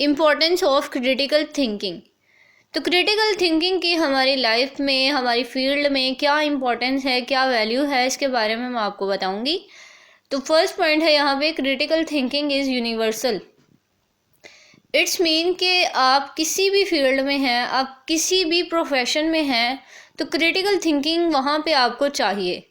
Importance of critical thinking. तो critical thinking की हमारी लाइफ में, हमारी फील्ड में क्या इम्पोर्टेंस है, क्या वैल्यू है, इसके बारे में मैं आपको बताऊंगी। तो फर्स्ट पॉइंट है यहाँ पे, critical thinking is universal. It's mean कि आप किसी भी फील्ड में हैं, आप किसी भी प्रोफेशन में हैं, तो क्रिटिकल थिंकिंग वहाँ पे आपको चाहिए।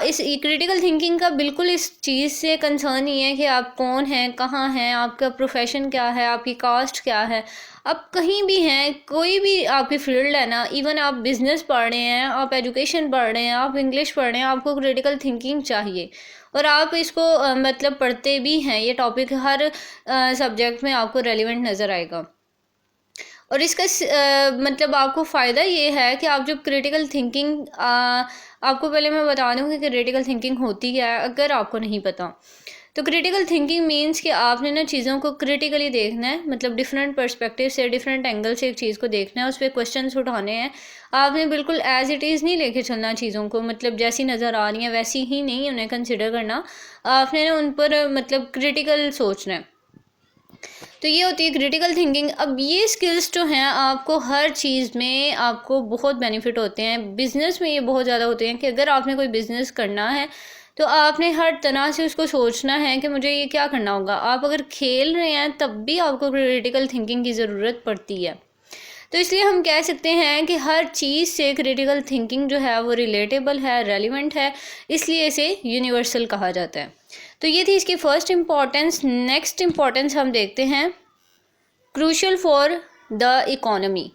इस क्रिटिकल थिंकिंग का बिल्कुल इस चीज़ से कंसर्न नहीं है कि आप कौन हैं, कहाँ हैं, आपका प्रोफेशन क्या है, आपकी कास्ट क्या है। आप कहीं भी हैं, कोई भी आपकी फील्ड है ना, इवन आप बिज़नेस पढ़ रहे हैं, आप एजुकेशन पढ़ रहे हैं, आप इंग्लिश पढ़ रहे हैं, आपको क्रिटिकल थिंकिंग चाहिए। और आप इसको मतलब पढ़ते भी हैं, ये टॉपिक हर सब्जेक्ट में आपको रेलिवेंट नज़र आएगा। और इसका मतलब आपको फ़ायदा ये है कि आप जब क्रिटिकल थिंकिंग आपको पहले मैं बता दूँ कि क्रिटिकल थिंकिंग होती क्या है, अगर आपको नहीं पता। तो क्रिटिकल थिंकिंग मीन्स कि आपने ना चीज़ों को क्रिटिकली देखना है, मतलब डिफरेंट पर्सपेक्टिव से, डिफरेंट एंगल से एक चीज़ को देखना है, उस पर क्वेश्चंस उठाने हैं। आपने बिल्कुल एज इट इज़ नहीं लेके चलना चीज़ों को, मतलब जैसी नज़र आ रही हैं वैसी ही नहीं उन्हें कंसिडर करना। आपने ना उन पर मतलब क्रिटिकल सोचना है। तो ये होती है क्रिटिकल थिंकिंग। अब ये स्किल्स जो हैं आपको हर चीज़ में आपको बहुत बेनिफिट होते हैं। बिज़नेस में ये बहुत ज़्यादा होते हैं कि अगर आपने कोई बिज़नेस करना है तो आपने हर तरह से उसको सोचना है कि मुझे ये क्या करना होगा। आप अगर खेल रहे हैं तब भी आपको क्रिटिकल थिंकिंग की ज़रूरत पड़ती है। तो इसलिए हम कह सकते हैं कि हर चीज़ से क्रिटिकल थिंकिंग जो है वो रिलेटेबल है, रेलिवेंट है, इसलिए इसे यूनिवर्सल कहा जाता है। तो ये थी इसकी फ़र्स्ट इम्पॉर्टेंस। नेक्स्ट इम्पॉर्टेंस हम देखते हैं, क्रूशल फॉर द इकोनॉमी,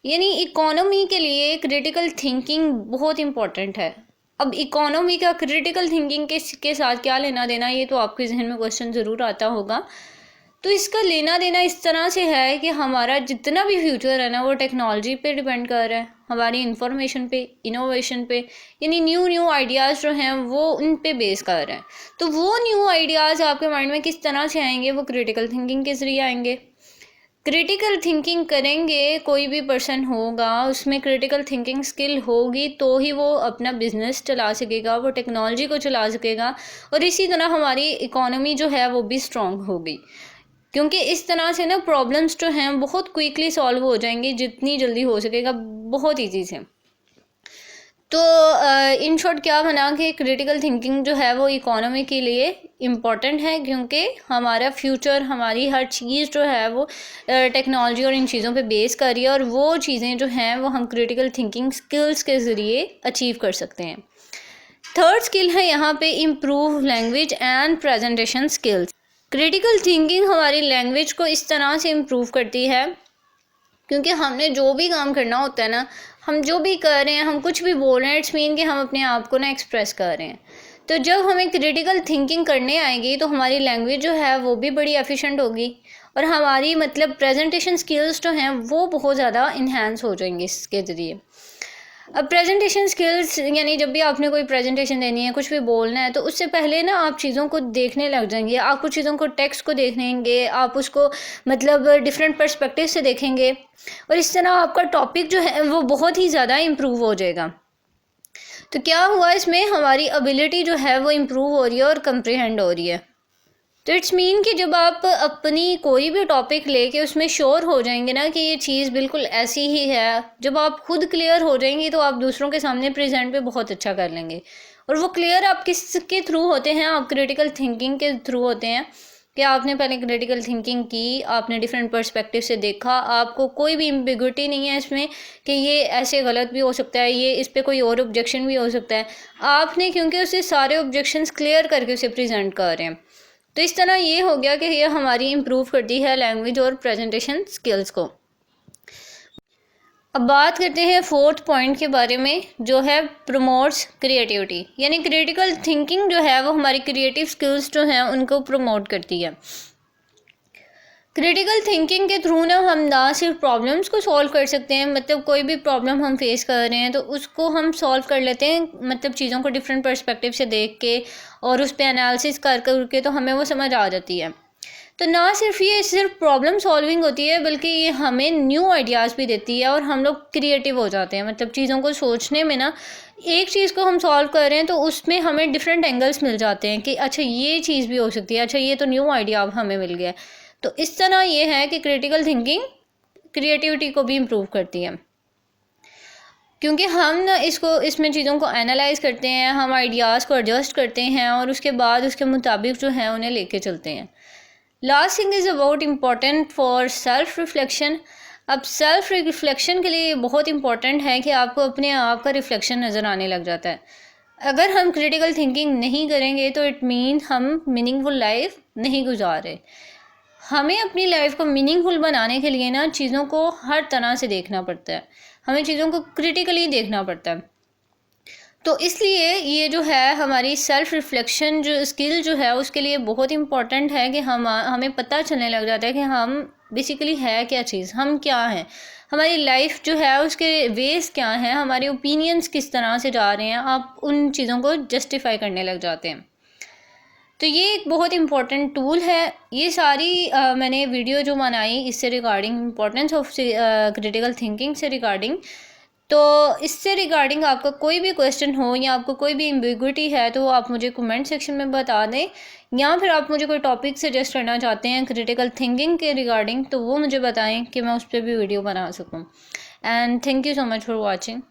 यानी इकोनॉमी के लिए क्रिटिकल थिंकिंग बहुत इम्पॉर्टेंट है। अब इकोनॉमी का क्रिटिकल थिंकिंग के साथ क्या लेना देना, ये तो आपके जहन में क्वेश्चन ज़रूर आता होगा। तो इसका लेना देना इस तरह से है कि हमारा जितना भी फ्यूचर है ना वो टेक्नोलॉजी पे डिपेंड कर रहा है, हमारी इंफॉर्मेशन पे, इनोवेशन पे, यानी न्यू आइडियाज़ जो हैं वो उन पे बेस कर रहे हैं। तो वो न्यू आइडियाज़ आपके माइंड में किस तरह से आएंगे, वो क्रिटिकल थिंकिंग के ज़रिए आएंगे। क्रिटिकल थिंकिंग करेंगे कोई भी पर्सन होगा, उसमें क्रिटिकल थिंकिंग स्किल होगी तो ही वो अपना बिजनेस चला सकेगा, वो टेक्नोलॉजी को चला सकेगा, और इसी तरह हमारी इकोनॉमी जो है वो भी स्ट्रॉन्ग होगी। क्योंकि इस तरह से ना प्रॉब्लम्स जो हैं बहुत क्विकली सॉल्व हो जाएंगी, जितनी जल्दी हो सकेगा, बहुत ईजी से। तो इन शॉर्ट क्या बना कि क्रिटिकल थिंकिंग जो है वो इकोनॉमी के लिए इम्पॉर्टेंट है, क्योंकि हमारा फ्यूचर, हमारी हर चीज़ जो है वो टेक्नोलॉजी और इन चीज़ों पे बेस कर रही है, और वो चीज़ें जो हैं वो हम क्रिटिकल थिंकिंग स्किल्स के ज़रिए अचीव कर सकते हैं। थर्ड स्किल है यहाँ पे improve language and presentation skills. Critical thinking हमारी लैंग्वेज को इस तरह से इम्प्रूव करती है, क्योंकि हमने जो भी काम करना होता है ना, हम जो भी कर रहे हैं, हम कुछ भी बोल रहे हैं, इट्स मीन कि हम अपने आप को ना एक्सप्रेस कर रहे हैं। तो जब हमें क्रिटिकल थिंकिंग करने आएगी तो हमारी लैंग्वेज जो है वो भी बड़ी एफिशिएंट होगी, और हमारी मतलब प्रेजेंटेशन स्किल्स जो हैं वो बहुत ज़्यादा इन्हांस हो जाएंगे इसके ज़रिए। अब प्रेजेंटेशन स्किल्स, यानी जब भी आपने कोई प्रेजेंटेशन देनी है, कुछ भी बोलना है, तो उससे पहले ना आप चीज़ों को देखने लग जाएंगे, आप कुछ चीज़ों को, टेक्स्ट को देखेंगे, आप उसको मतलब डिफरेंट पर्सपेक्टिव से देखेंगे, और इस तरह आपका टॉपिक जो है वो बहुत ही ज़्यादा इम्प्रूव हो जाएगा। तो क्या हुआ, इसमें हमारी एबिलिटी जो है वो इम्प्रूव हो रही है और कंप्रीहेंड हो रही है। तो इट्स मीन कि जब आप अपनी कोई भी टॉपिक लेके उसमें श्योर हो जाएंगे ना कि ये चीज़ बिल्कुल ऐसी ही है, जब आप खुद क्लियर हो जाएंगी तो आप दूसरों के सामने प्रेजेंट पे बहुत अच्छा कर लेंगे। और वो क्लियर आप किसके थ्रू होते हैं, आप क्रिटिकल थिंकिंग के थ्रू होते हैं, कि आपने पहले क्रिटिकल थिंकिंग की, आपने डिफरेंट पर्सपेक्टिव से देखा, आपको कोई भी एम्बिग्युइटी नहीं है इसमें कि ये ऐसे गलत भी हो सकता है, ये इस पर कोई और ऑब्जेक्शन भी हो सकता है। आपने क्योंकि उसे सारे ऑब्जेक्शंस क्लियर करके उसे प्रेजेंट कर रहे हैं, तो इस तरह ये हो गया कि ये हमारी इम्प्रूव करती है लैंग्वेज और प्रेजेंटेशन स्किल्स को। अब बात करते हैं फोर्थ पॉइंट के बारे में, जो है प्रमोट्स क्रिएटिविटी, यानी क्रिटिकल थिंकिंग जो है वो हमारी क्रिएटिव स्किल्स जो हैं उनको प्रमोट करती है। क्रिटिकल थिंकिंग के थ्रू ना हम ना सिर्फ प्रॉब्लम्स को सॉल्व कर सकते हैं, मतलब कोई भी प्रॉब्लम हम फेस कर रहे हैं तो उसको हम सॉल्व कर लेते हैं, मतलब चीज़ों को डिफरेंट पर्सपेक्टिव से देख के और उस पर एनालिसिस कर करके तो हमें वो समझ आ जाती है। तो ना सिर्फ प्रॉब्लम सॉल्विंग होती है, बल्कि ये हमें न्यू आइडियाज़ भी देती है और हम लोग क्रिएटिव हो जाते हैं, मतलब चीज़ों को सोचने में ना, एक चीज़ को हम सॉल्व कर रहे हैं तो उसमें हमें डिफरेंट एंगल्स मिल जाते हैं कि अच्छा ये चीज़ भी हो सकती है, अच्छा ये तो न्यू आइडिया अब हमें मिल गया है। तो इस तरह ये है कि क्रिटिकल थिंकिंग क्रिएटिविटी को भी इम्प्रूव करती है, क्योंकि हम ना इसमें चीज़ों को एनालाइज करते हैं, हम आइडियाज़ को एडजस्ट करते हैं और उसके बाद उसके मुताबिक जो है उन्हें लेके चलते हैं। Last thing is about important for self reflection. अब सेल्फ रिफ्लेक्शन के लिए बहुत इंपॉर्टेंट है कि आपको अपने आप का रिफ्लेक्शन नज़र आने लग जाता है। अगर हम क्रिटिकल थिंकिंग नहीं करेंगे तो इट मीन हम मीनिंगफुल लाइफ नहीं गुजार रहे। हमें अपनी लाइफ को मीनिंगफुल बनाने के लिए ना चीज़ों को हर तरह से देखना पड़ता है, हमें चीज़ों को क्रिटिकली देखना पड़ता है। तो इसलिए ये जो है हमारी सेल्फ रिफ्लेक्शन जो स्किल जो है उसके लिए बहुत इम्पॉर्टेंट है कि हमें पता चलने लग जाता है कि हम बेसिकली है क्या चीज़, हम क्या हैं, हमारी लाइफ जो है उसके वेज क्या हैं, हमारे ओपिनियंस किस तरह से जा रहे हैं, आप उन चीज़ों को जस्टिफाई करने लग जाते हैं। तो ये एक बहुत इम्पॉर्टेंट टूल है। ये सारी मैंने वीडियो जो बनाई इससे regarding importance of critical thinking से रिगार्डिंग, तो इससे रिगार्डिंग आपका कोई भी क्वेश्चन हो या आपको कोई भी एम्बिग्विटी है तो आप मुझे कमेंट सेक्शन में बता दें, या फिर आप मुझे कोई टॉपिक सजेस्ट करना चाहते हैं क्रिटिकल थिंकिंग के रिगार्डिंग तो वो मुझे बताएं कि मैं उस पर भी वीडियो बना सकूं। And thank you so much for watching.